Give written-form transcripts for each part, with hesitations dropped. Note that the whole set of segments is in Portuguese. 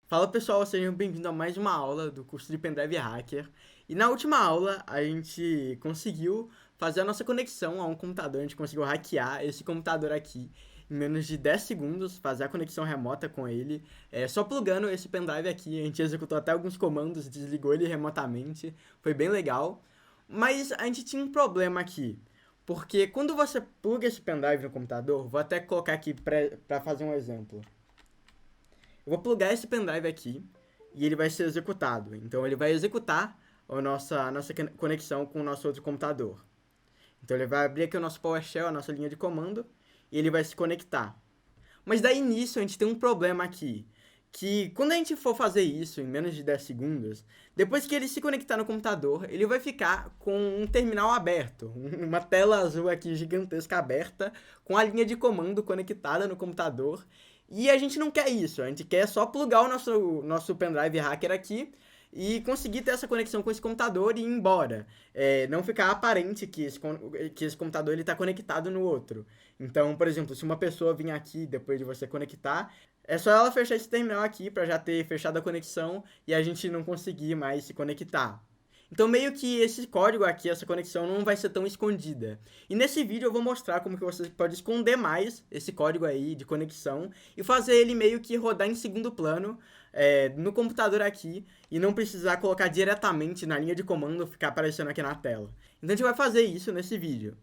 Fala pessoal, sejam bem-vindos a mais uma aula do curso de Pendrive Hacker. E na última aula a gente conseguiu fazer a nossa conexão a um computador, a gente conseguiu hackear esse computador aqui em menos de 10 segundos, fazer a conexão remota com ele, só plugando esse pendrive aqui. A gente executou até alguns comandos, desligou ele remotamente, foi bem legal. Mas a gente tinha um problema aqui, porque quando você pluga esse pendrive no computador, vou até colocar aqui para fazer um exemplo. Eu vou plugar esse pendrive aqui e ele vai ser executado. Então ele vai executar a nossa conexão com o nosso outro computador. Então ele vai abrir aqui o nosso PowerShell, a nossa linha de comando, e ele vai se conectar. Mas daí nisso a gente tem um problema aqui. Que quando a gente for fazer isso em menos de 10 segundos, depois que ele se conectar no computador, ele vai ficar com um terminal aberto, uma tela azul aqui gigantesca aberta, com a linha de comando conectada no computador. E a gente não quer isso, a gente quer só plugar o nosso pendrive hacker aqui e conseguir ter essa conexão com esse computador e ir embora. Não ficar aparente que esse computador está conectado no outro. Então, por exemplo, se uma pessoa vir aqui depois de você conectar, é só ela fechar esse terminal aqui para já ter fechado a conexão e a gente não conseguir mais se conectar. Então meio que esse código aqui, essa conexão não vai ser tão escondida. E nesse vídeo eu vou mostrar como que você pode esconder mais esse código aí de conexão e fazer ele meio que rodar em segundo plano no computador aqui e não precisar colocar diretamente na linha de comando ficar aparecendo aqui na tela. Então a gente vai fazer isso nesse vídeo.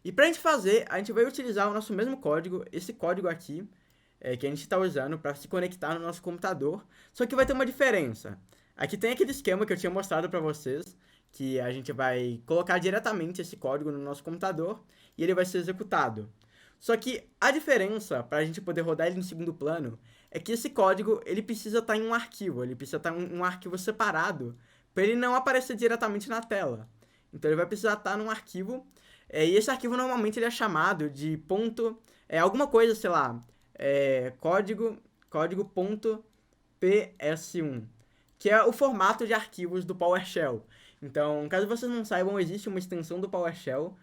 E para a gente fazer, a gente vai utilizar o nosso mesmo código, esse código aqui, que a gente está usando para se conectar no nosso computador, só que vai ter uma diferença. Aqui tem aquele esquema que eu tinha mostrado para vocês, que a gente vai colocar diretamente esse código no nosso computador e ele vai ser executado. Só que a diferença para a gente poder rodar ele em segundo plano é que esse código ele precisa estar em um arquivo, ele precisa estar em um arquivo separado para ele não aparecer diretamente na tela. Então ele vai precisar estar num arquivo e esse arquivo normalmente ele é chamado de ponto, alguma coisa, sei lá, código.ps1, que é o formato de arquivos do PowerShell. Então, caso vocês não saibam, existe uma extensão do PowerShell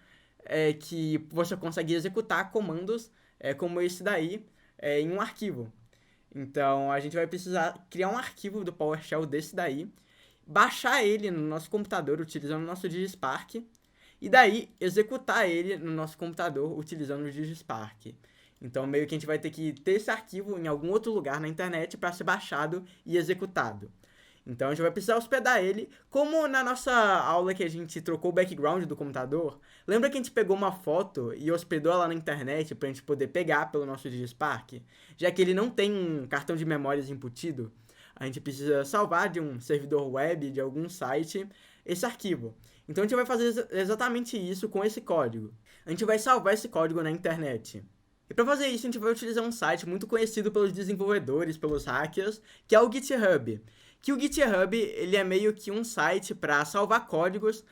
que você consegue executar comandos como esse daí em um arquivo. Então, a gente vai precisar criar um arquivo do PowerShell desse daí, baixar ele no nosso computador utilizando o nosso DigiSpark, e daí executar ele no nosso computador utilizando o DigiSpark. Então, meio que a gente vai ter que ter esse arquivo em algum outro lugar na internet para ser baixado e executado. Então, a gente vai precisar hospedar ele, como na nossa aula que a gente trocou o background do computador. Lembra que a gente pegou uma foto e hospedou ela na internet para a gente poder pegar pelo nosso DigiSpark? Já que ele não tem um cartão de memórias embutido, a gente precisa salvar de um servidor web, de algum site, esse arquivo. Então a gente vai fazer exatamente isso com esse código. A gente vai salvar esse código na internet. E para fazer isso, a gente vai utilizar um site muito conhecido pelos desenvolvedores, pelos hackers, que é o GitHub. Que o GitHub, ele é meio que um site para salvar códigos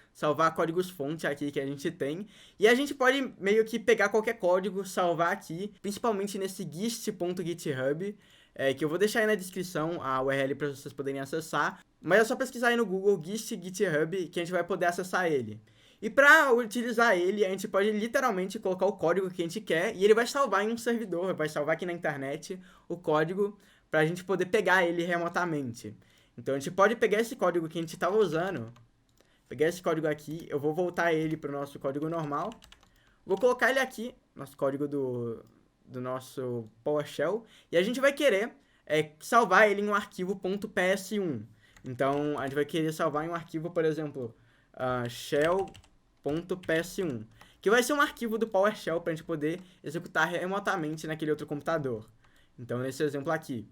fonte aqui que a gente tem, e a gente pode meio que pegar qualquer código, salvar aqui, principalmente nesse gist.github, que eu vou deixar aí na descrição a URL para vocês poderem acessar, mas é só pesquisar aí no Google Gist GitHub que a gente vai poder acessar ele. E para utilizar ele, a gente pode literalmente colocar o código que a gente quer e ele vai salvar em um servidor, vai salvar aqui na internet o código para a gente poder pegar ele remotamente. Então a gente pode pegar esse código que a gente estava usando, pegar esse código aqui, eu vou voltar ele para o nosso código normal, vou colocar ele aqui, nosso código do nosso PowerShell, e a gente vai querer salvar ele em um arquivo .ps1. Então a gente vai querer salvar em um arquivo, por exemplo, shell.ps1, que vai ser um arquivo do PowerShell para a gente poder executar remotamente naquele outro computador. Então nesse exemplo aqui.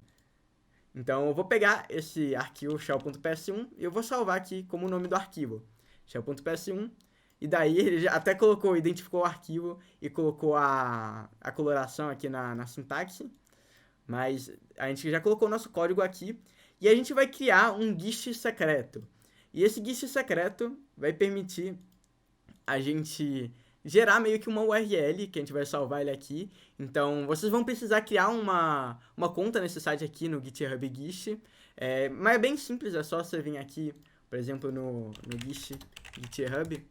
Então eu vou pegar esse arquivo shell.ps1 e eu vou salvar aqui como o nome do arquivo, shell.ps1. E daí ele já até identificou o arquivo e colocou a coloração aqui na sintaxe. Mas a gente já colocou o nosso código aqui e a gente vai criar um GIST secreto. E esse GIST secreto vai permitir a gente gerar meio que uma URL, que a gente vai salvar ele aqui. Então, vocês vão precisar criar uma conta nesse site aqui no GitHub GIST. Mas é bem simples, é só você vir aqui, por exemplo, no GIST GitHub.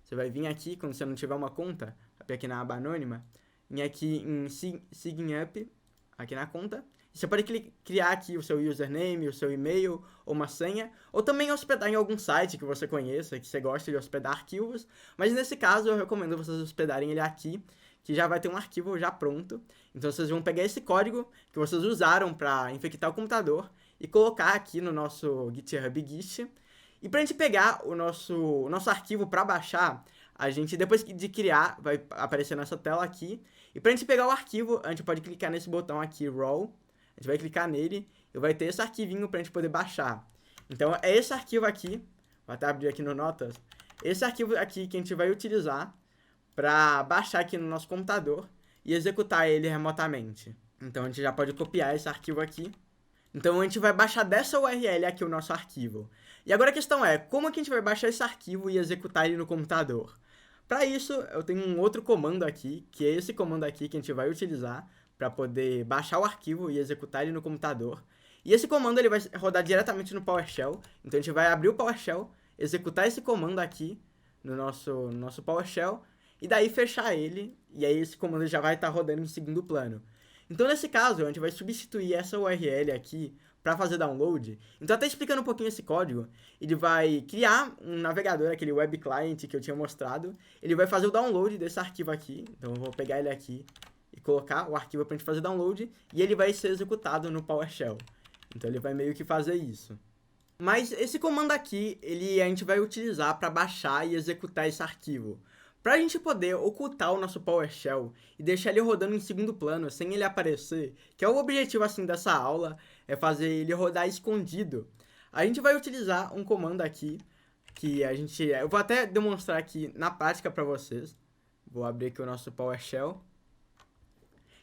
Você vai vir aqui, quando você não tiver uma conta, aqui na aba anônima, e aqui em Sign Up, aqui na conta, Você pode criar aqui o seu username, o seu e-mail ou uma senha, ou também hospedar em algum site que você conheça, que você gosta de hospedar arquivos, mas nesse caso eu recomendo vocês hospedarem ele aqui, que já vai ter um arquivo já pronto. Então vocês vão pegar esse código que vocês usaram para infectar o computador e colocar aqui no nosso GitHub Git. E para a gente pegar o nosso arquivo para baixar, a gente, depois de criar, vai aparecer nessa tela aqui. E para a gente pegar o arquivo, a gente pode clicar nesse botão aqui, Raw. A gente vai clicar nele e vai ter esse arquivinho para a gente poder baixar. Então é esse arquivo aqui, vou até abrir aqui no Notas. Esse arquivo aqui que a gente vai utilizar para baixar aqui no nosso computador e executar ele remotamente. Então a gente já pode copiar esse arquivo aqui. Então a gente vai baixar dessa URL aqui o nosso arquivo. E agora a questão é, como que a gente vai baixar esse arquivo e executar ele no computador? Para isso, eu tenho um outro comando aqui, que é esse comando aqui que a gente vai utilizar para poder baixar o arquivo e executar ele no computador. E esse comando ele vai rodar diretamente no PowerShell. Então a gente vai abrir o PowerShell, executar esse comando aqui no nosso PowerShell, e daí fechar ele, e aí esse comando já vai estar rodando em segundo plano. Então nesse caso, a gente vai substituir essa URL aqui para fazer download. Então até explicando um pouquinho esse código, ele vai criar um navegador, aquele web client que eu tinha mostrado, ele vai fazer o download desse arquivo aqui, então eu vou pegar ele aqui e colocar o arquivo para a gente fazer download, e ele vai ser executado no PowerShell. Então ele vai meio que fazer isso. Mas esse comando aqui, a gente vai utilizar para baixar e executar esse arquivo. Para a gente poder ocultar o nosso PowerShell e deixar ele rodando em segundo plano, sem ele aparecer, que é o objetivo assim dessa aula, é fazer ele rodar escondido, a gente vai utilizar um comando aqui, eu vou até demonstrar aqui na prática para vocês. Vou abrir aqui o nosso PowerShell.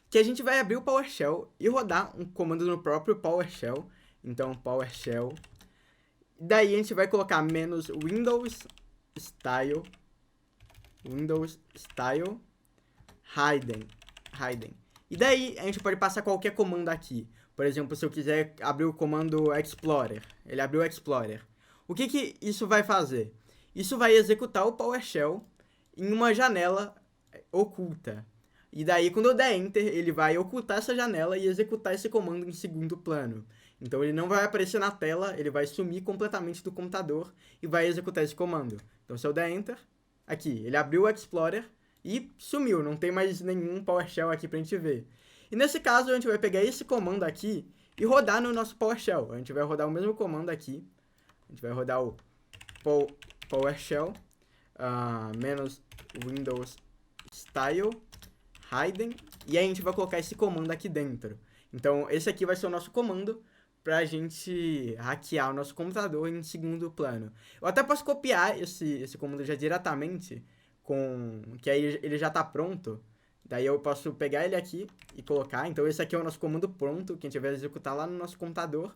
Que a gente vai abrir o PowerShell e rodar um comando no próprio PowerShell. Então, PowerShell. Daí a gente vai colocar -Windows Style hidden. E daí a gente pode passar qualquer comando aqui. Por exemplo, se eu quiser abrir o comando Explorer, ele abriu o Explorer. O que isso vai fazer? Isso vai executar o PowerShell em uma janela oculta. E daí, quando eu der Enter, ele vai ocultar essa janela e executar esse comando em segundo plano. Então, ele não vai aparecer na tela, ele vai sumir completamente do computador e vai executar esse comando. Então, se eu der Enter, aqui, ele abriu o Explorer e sumiu, não tem mais nenhum PowerShell aqui pra gente ver. E nesse caso, a gente vai pegar esse comando aqui e rodar no nosso PowerShell. A gente vai rodar o mesmo comando aqui. A gente vai rodar o PowerShell -Windows Style hidden, e aí a gente vai colocar esse comando aqui dentro. Então, esse aqui vai ser o nosso comando pra gente hackear o nosso computador em segundo plano. Eu até posso copiar esse comando já diretamente, que aí ele já tá pronto. Daí eu posso pegar ele aqui e colocar. Então, esse aqui é o nosso comando pronto, que a gente vai executar lá no nosso computador.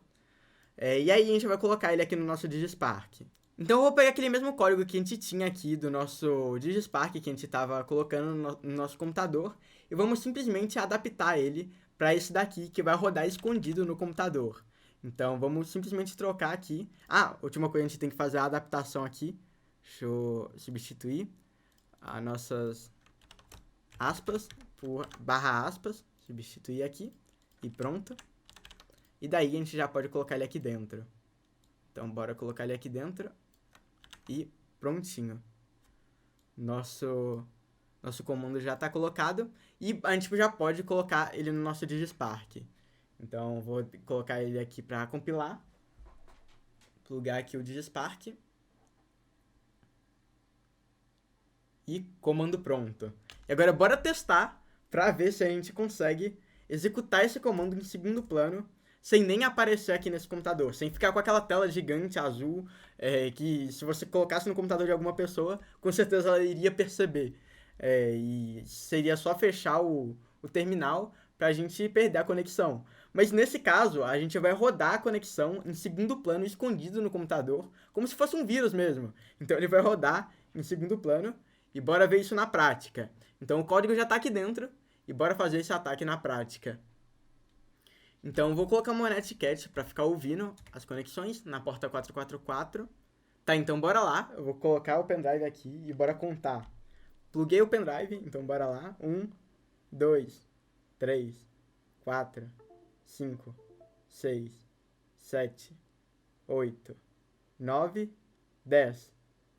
E aí a gente vai colocar ele aqui no nosso DigiSpark. Então eu vou pegar aquele mesmo código que a gente tinha aqui do nosso DigiSpark, que a gente estava colocando no nosso computador, e vamos simplesmente adaptar ele para esse daqui, que vai rodar escondido no computador. Então vamos simplesmente trocar aqui. Última coisa, a gente tem que fazer a adaptação aqui. Deixa eu substituir as nossas aspas por /aspas, substituir aqui, e pronto. E daí a gente já pode colocar ele aqui dentro. Então bora colocar ele aqui dentro. E prontinho. Nosso comando já está colocado. E a gente já pode colocar ele no nosso DigiSpark. Então vou colocar ele aqui para compilar. Plugar aqui o DigiSpark. E comando pronto. E agora bora testar para ver se a gente consegue executar esse comando em segundo plano, sem nem aparecer aqui nesse computador, sem ficar com aquela tela gigante azul, que se você colocasse no computador de alguma pessoa, com certeza ela iria perceber. E seria só fechar o terminal para a gente perder a conexão. Mas nesse caso, a gente vai rodar a conexão em segundo plano, escondido no computador, como se fosse um vírus mesmo. Então ele vai rodar em segundo plano, e bora ver isso na prática. Então o código já está aqui dentro, e bora fazer esse ataque na prática. Então, eu vou colocar uma Netcat para ficar ouvindo as conexões na porta 444. Tá, então bora lá. Eu vou colocar o pendrive aqui e bora contar. Pluguei o pendrive, então bora lá. 1, 2, 3, 4, 5, 6, 7, 8, 9, 10.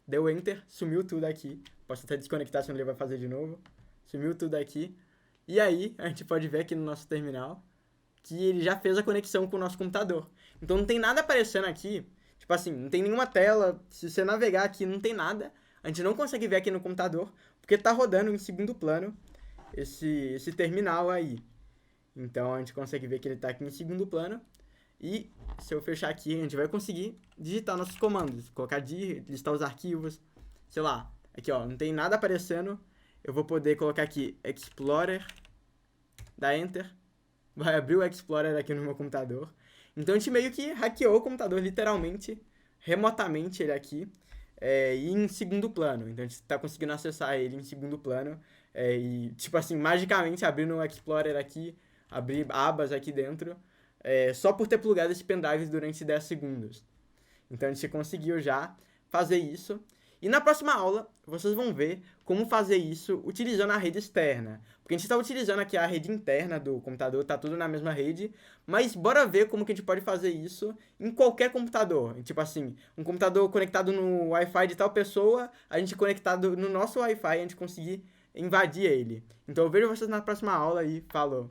Deu Enter, sumiu tudo aqui. Posso até desconectar, senão ele vai fazer de novo. Sumiu tudo aqui. E aí, a gente pode ver aqui no nosso terminal que ele já fez a conexão com o nosso computador. Então não tem nada aparecendo aqui. Tipo assim, não tem nenhuma tela. Se você navegar aqui, não tem nada. A gente não consegue ver aqui no computador, porque tá rodando em segundo plano esse terminal aí. Então a gente consegue ver que ele tá aqui em segundo plano. E se eu fechar aqui, a gente vai conseguir digitar nossos comandos. Colocar dir, listar os arquivos. Sei lá, aqui ó, não tem nada aparecendo. Eu vou poder colocar aqui Explorer, dar Enter. Vai abrir o Explorer aqui no meu computador. Então a gente meio que hackeou o computador, literalmente, remotamente ele aqui, e em segundo plano. Então a gente tá conseguindo acessar ele em segundo plano. E, tipo assim, magicamente abrindo o Explorer aqui, abrir abas aqui dentro, só por ter plugado esse pendrive durante 10 segundos. Então a gente conseguiu já fazer isso. E na próxima aula, vocês vão ver como fazer isso utilizando a rede externa. Porque a gente está utilizando aqui a rede interna do computador, tá tudo na mesma rede. Mas bora ver como que a gente pode fazer isso em qualquer computador. Tipo assim, um computador conectado no Wi-Fi de tal pessoa, a gente conectado no nosso Wi-Fi, a gente conseguir invadir ele. Então eu vejo vocês na próxima aula e falou!